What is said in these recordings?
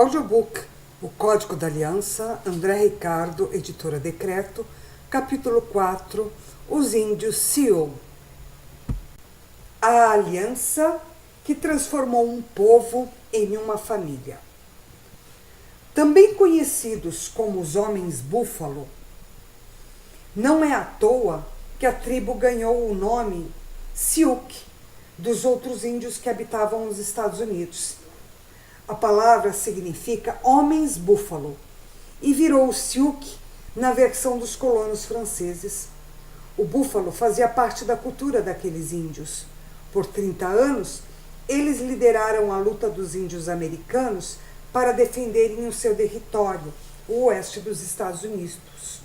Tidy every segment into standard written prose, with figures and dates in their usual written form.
Audiobook, O Código da Aliança, André Ricardo, Editora Decreto, capítulo 4, Os Índios Sioux. A aliança que transformou um povo em uma família. Também conhecidos como os Homens Búfalo, não é à toa que a tribo ganhou o nome Sioux dos outros índios que habitavam os Estados Unidos. A palavra significa homens búfalo e virou Sioux na versão dos colonos franceses. O búfalo fazia parte da cultura daqueles índios. Por 30 anos, eles lideraram a luta dos índios americanos para defenderem o seu território, o oeste dos Estados Unidos.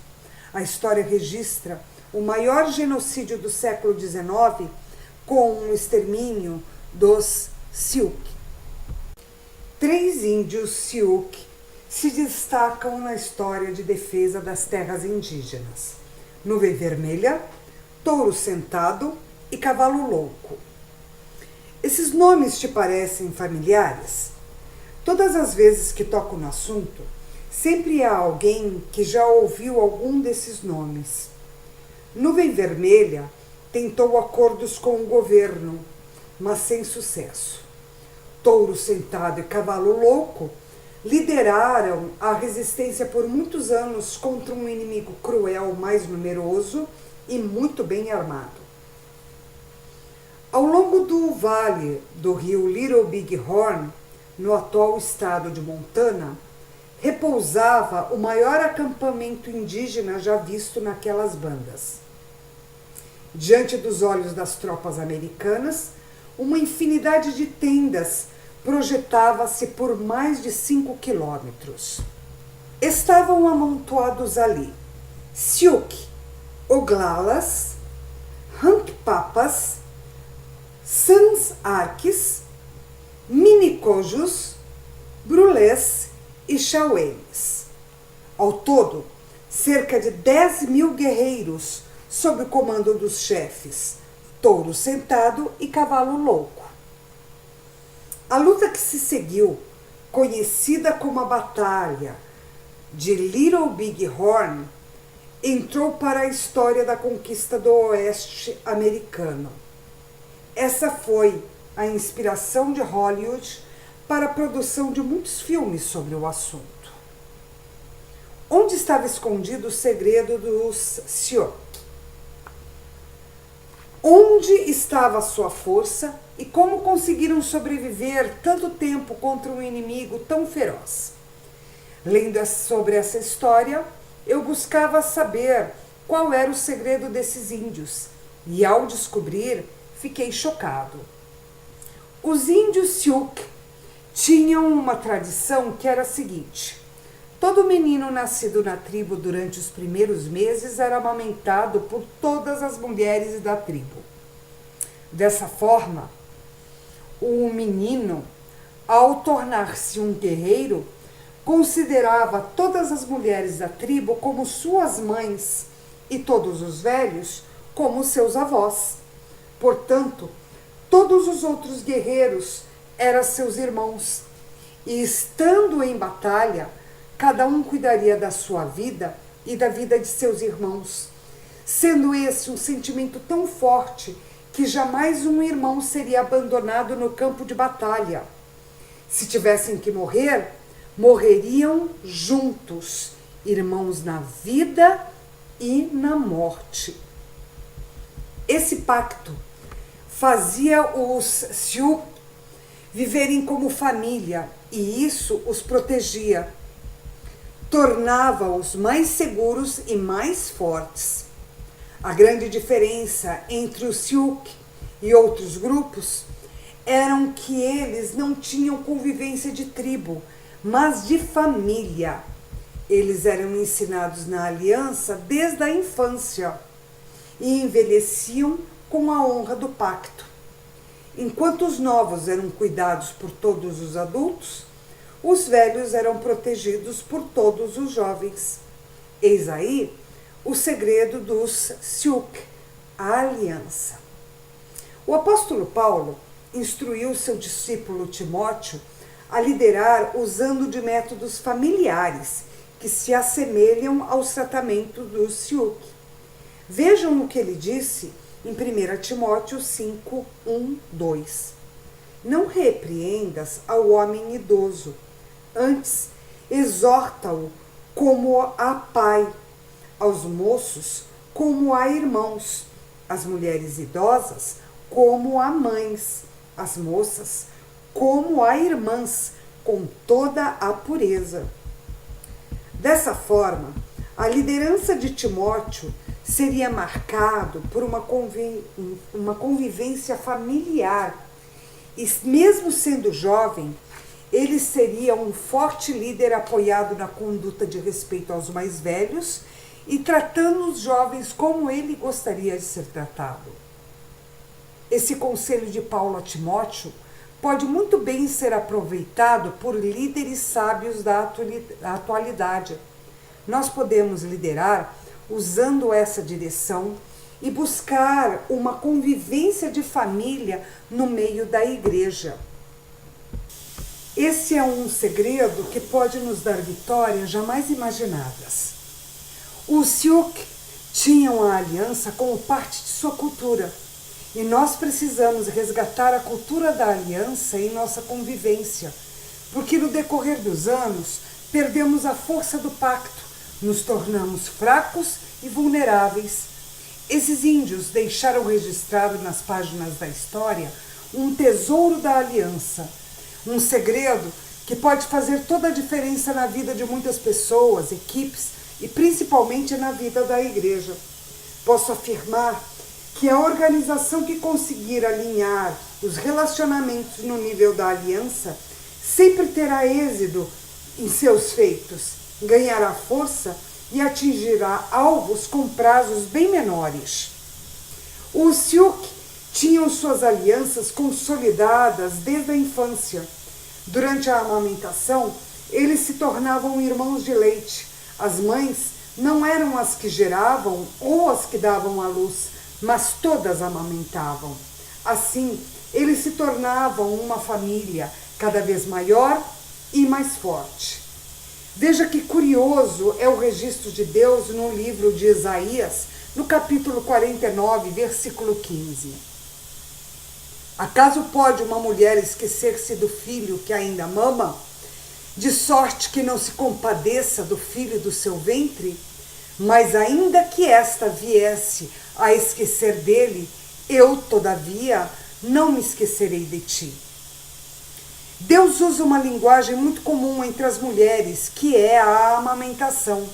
A história registra o maior genocídio do século XIX com o extermínio dos Sioux. 3 índios Sioux se destacam na história de defesa das terras indígenas: Nuvem Vermelha, Touro Sentado e Cavalo Louco. Esses nomes te parecem familiares? Todas as vezes que toco no assunto, sempre há alguém que já ouviu algum desses nomes. Nuvem Vermelha tentou acordos com o governo, mas sem sucesso. Touro Sentado e Cavalo Louco lideraram a resistência por muitos anos contra um inimigo cruel, mais numeroso e muito bem armado. Ao longo do vale do rio Little Big Horn, no atual estado de Montana, repousava o maior acampamento indígena já visto naquelas bandas. Diante dos olhos das tropas americanas, uma infinidade de tendas projetava-se por mais de 5 quilômetros. Estavam amontoados ali Sioux, Oglalas, Rankpapas, Sans Arques, Minicojos, Brulés e Chauenes. Ao todo, cerca de 10.000 guerreiros sob o comando dos chefes Touro Sentado e Cavalo Louco. A luta que se seguiu, conhecida como a Batalha de Little Big Horn, entrou para a história da conquista do Oeste americano. Essa foi a inspiração de Hollywood para a produção de muitos filmes sobre o assunto. Onde estava escondido o segredo dos Sioux? Onde estava a sua força e como conseguiram sobreviver tanto tempo contra um inimigo tão feroz? Lendo sobre essa história, eu buscava saber qual era o segredo desses índios e, ao descobrir, fiquei chocado. Os índios Sioux tinham uma tradição que era a seguinte: todo menino nascido na tribo durante os primeiros meses era amamentado por todas as mulheres da tribo. Dessa forma, o menino, ao tornar-se um guerreiro, considerava todas as mulheres da tribo como suas mães e todos os velhos como seus avós. Portanto, todos os outros guerreiros eram seus irmãos, e estando em batalha, cada um cuidaria da sua vida e da vida de seus irmãos, sendo esse um sentimento tão forte que jamais um irmão seria abandonado no campo de batalha. Se tivessem que morrer, morreriam juntos, irmãos na vida e na morte. Esse pacto fazia os Sioux viverem como família, e isso os protegia. Tornava-os mais seguros e mais fortes. A grande diferença entre os Sioux e outros grupos eram que eles não tinham convivência de tribo, mas de família. Eles eram ensinados na aliança desde a infância e envelheciam com a honra do pacto. Enquanto os novos eram cuidados por todos os adultos, os velhos eram protegidos por todos os jovens. Eis aí o segredo dos Sioux, a aliança. O apóstolo Paulo instruiu seu discípulo Timóteo a liderar usando de métodos familiares que se assemelham aos tratamentos do Siuk. Vejam o que ele disse em 1 Timóteo 5, 1, 2. Não repreendas ao homem idoso, antes exorta-o como a pai, aos moços como a irmãos, às mulheres idosas como a mães, às moças como a irmãs, com toda a pureza. Dessa forma, a liderança de Timóteo seria marcado por uma convivência familiar, e mesmo sendo jovem, ele seria um forte líder apoiado na conduta de respeito aos mais velhos e tratando os jovens como ele gostaria de ser tratado. Esse conselho de Paulo a Timóteo pode muito bem ser aproveitado por líderes sábios da atualidade. Nós podemos liderar usando essa direção e buscar uma convivência de família no meio da igreja. Esse é um segredo que pode nos dar vitórias jamais imaginadas. Os Siuk tinham a aliança como parte de sua cultura, e nós precisamos resgatar a cultura da aliança em nossa convivência, porque no decorrer dos anos perdemos a força do pacto, nos tornamos fracos e vulneráveis. Esses índios deixaram registrado nas páginas da história um tesouro da aliança, um segredo que pode fazer toda a diferença na vida de muitas pessoas, equipes e principalmente na vida da igreja. Posso afirmar que a organização que conseguir alinhar os relacionamentos no nível da aliança sempre terá êxito em seus feitos, ganhará força e atingirá alvos com prazos bem menores. Os Siuk tinham suas alianças consolidadas desde a infância. Durante a amamentação, eles se tornavam irmãos de leite. As mães não eram as que geravam ou as que davam à luz, mas todas amamentavam. Assim, eles se tornavam uma família cada vez maior e mais forte. Veja que curioso é o registro de Deus no livro de Isaías, no capítulo 49, versículo 15. Acaso pode uma mulher esquecer-se do filho que ainda mama, de sorte que não se compadeça do filho do seu ventre? Mas ainda que esta viesse a esquecer dele, eu, todavia, não me esquecerei de ti. Deus usa uma linguagem muito comum entre as mulheres, que é a amamentação.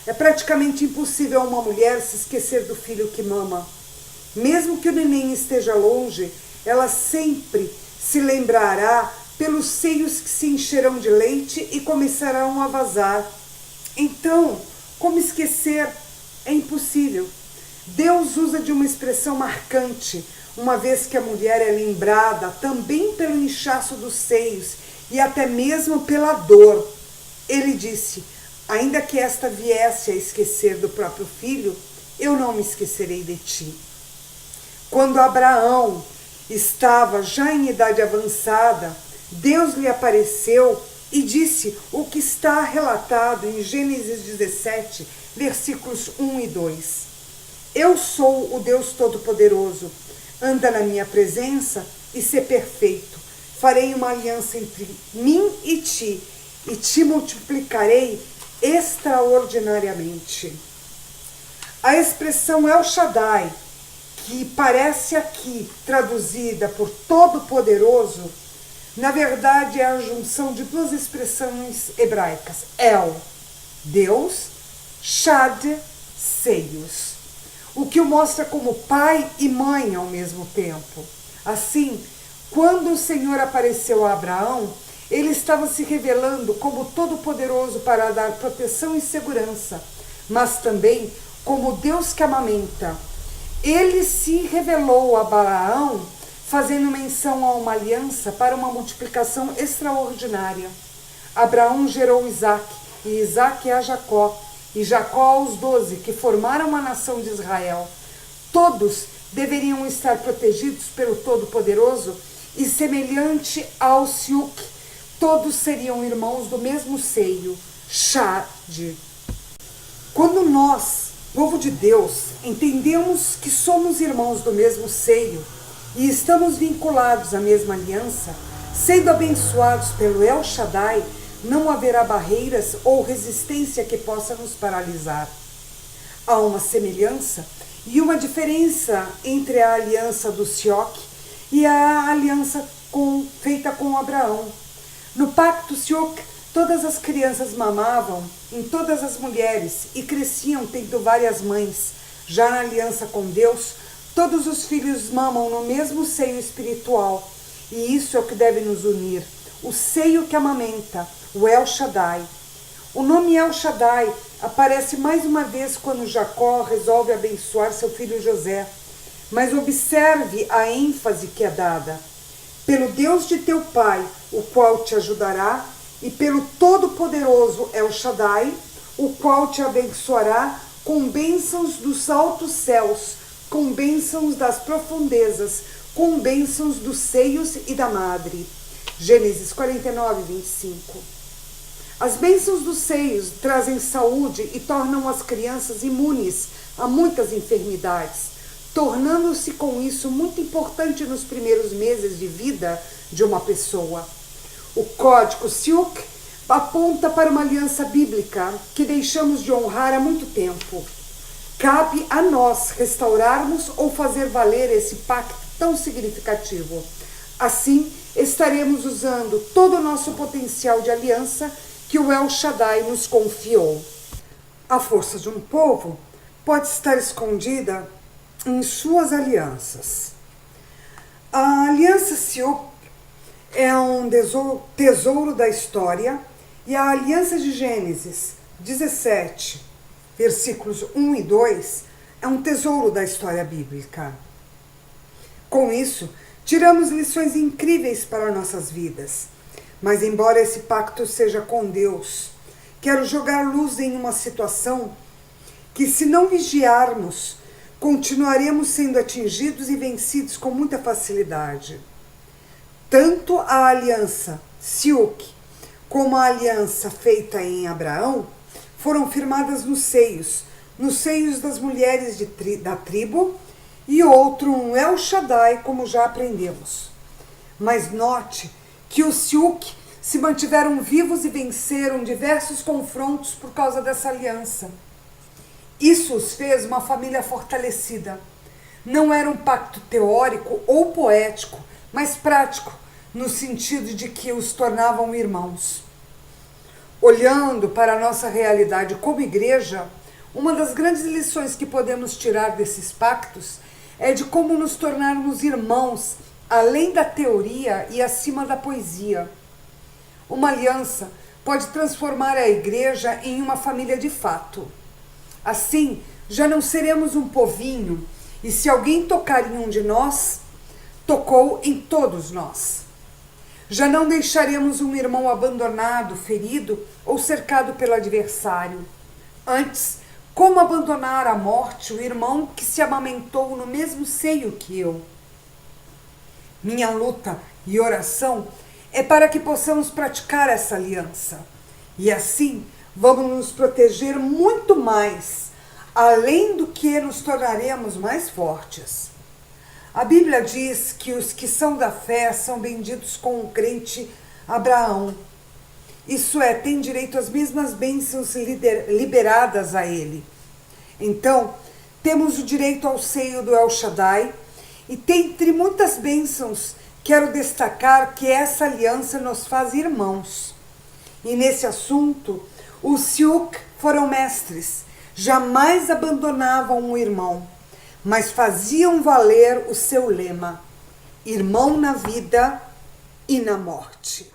É praticamente impossível uma mulher se esquecer do filho que mama. Mesmo que o neném esteja longe, ela sempre se lembrará pelos seios que se encherão de leite e começarão a vazar. Então, como esquecer? É impossível. Deus usa de uma expressão marcante, uma vez que a mulher é lembrada também pelo inchaço dos seios e até mesmo pela dor. Ele disse: ainda que esta viesse a esquecer do próprio filho, eu não me esquecerei de ti. Quando Abraão estava já em idade avançada, Deus lhe apareceu e disse o que está relatado em Gênesis 17, versículos 1 e 2. Eu sou o Deus Todo-Poderoso. Anda na minha presença e sê perfeito. Farei uma aliança entre mim e te multiplicarei extraordinariamente. A expressão El Shaddai, que parece aqui traduzida por Todo-Poderoso, na verdade é a junção de duas expressões hebraicas. El, Deus, Shad, seios. O que o mostra como pai e mãe ao mesmo tempo. Assim, quando o Senhor apareceu a Abraão, ele estava se revelando como todo-poderoso para dar proteção e segurança, mas também como Deus que amamenta. Ele se revelou a Abraão, fazendo menção a uma aliança para uma multiplicação extraordinária. Abraão gerou Isaac, e Isaac a Jacó, e Jacó aos 12, que formaram a nação de Israel. Todos deveriam estar protegidos pelo Todo-Poderoso e semelhante ao Siuk, todos seriam irmãos do mesmo seio, Chad. Quando nós, povo de Deus, entendemos que somos irmãos do mesmo seio e estamos vinculados à mesma aliança, sendo abençoados pelo El Shaddai, não haverá barreiras ou resistência que possa nos paralisar. Há uma semelhança e uma diferença entre a aliança do Sioc e a aliança feita com Abraão. No pacto Sioc, todas as crianças mamavam em todas as mulheres e cresciam tendo várias mães. Já na aliança com Deus, todos os filhos mamam no mesmo seio espiritual. E isso é o que deve nos unir, o seio que amamenta, o El Shaddai. O nome El Shaddai aparece mais uma vez quando Jacó resolve abençoar seu filho José. Mas observe a ênfase que é dada. Pelo Deus de teu pai, o qual te ajudará, e pelo Todo-Poderoso El Shaddai, o qual te abençoará com bênçãos dos altos céus, com bênçãos das profundezas, com bênçãos dos seios e da madre. Gênesis 49, 25. As bênçãos dos seios trazem saúde e tornam as crianças imunes a muitas enfermidades, tornando-se com isso muito importante nos primeiros meses de vida de uma pessoa. O código Sioc aponta para uma aliança bíblica que deixamos de honrar há muito tempo. Cabe a nós restaurarmos ou fazer valer esse pacto tão significativo. Assim, estaremos usando todo o nosso potencial de aliança que o El Shaddai nos confiou. A força de um povo pode estar escondida em suas alianças. A aliança Sioc é um tesouro da história e a aliança de Gênesis 17, versículos 1 e 2, é um tesouro da história bíblica. Com isso, tiramos lições incríveis para nossas vidas. Mas embora esse pacto seja com Deus, quero jogar luz em uma situação que, se não vigiarmos, continuaremos sendo atingidos e vencidos com muita facilidade. Tanto a aliança Sioc como a aliança feita em Abraão foram firmadas nos seios das mulheres da tribo, e outro um El Shaddai, como já aprendemos. Mas note que os Sioc se mantiveram vivos e venceram diversos confrontos por causa dessa aliança. Isso os fez uma família fortalecida. Não era um pacto teórico ou poético, mas prático, no sentido de que os tornavam irmãos. Olhando para a nossa realidade como igreja, uma das grandes lições que podemos tirar desses pactos é de como nos tornarmos irmãos, além da teoria e acima da poesia. Uma aliança pode transformar a igreja em uma família de fato. Assim, já não seremos um povinho, e se alguém tocar em um de nós, tocou em todos nós. Já não deixaremos um irmão abandonado, ferido ou cercado pelo adversário. Antes, como abandonar à morte o irmão que se amamentou no mesmo seio que eu? Minha luta e oração é para que possamos praticar essa aliança. E assim, vamos nos proteger muito mais, além do que nos tornaremos mais fortes. A Bíblia diz que os que são da fé são benditos com o crente Abraão. Isso é, tem direito às mesmas bênçãos liberadas a ele. Então, temos o direito ao seio do El Shaddai, e dentre muitas bênçãos, quero destacar que essa aliança nos faz irmãos. E nesse assunto, os Sioc foram mestres, jamais abandonavam um irmão, mas faziam valer o seu lema: irmão na vida e na morte.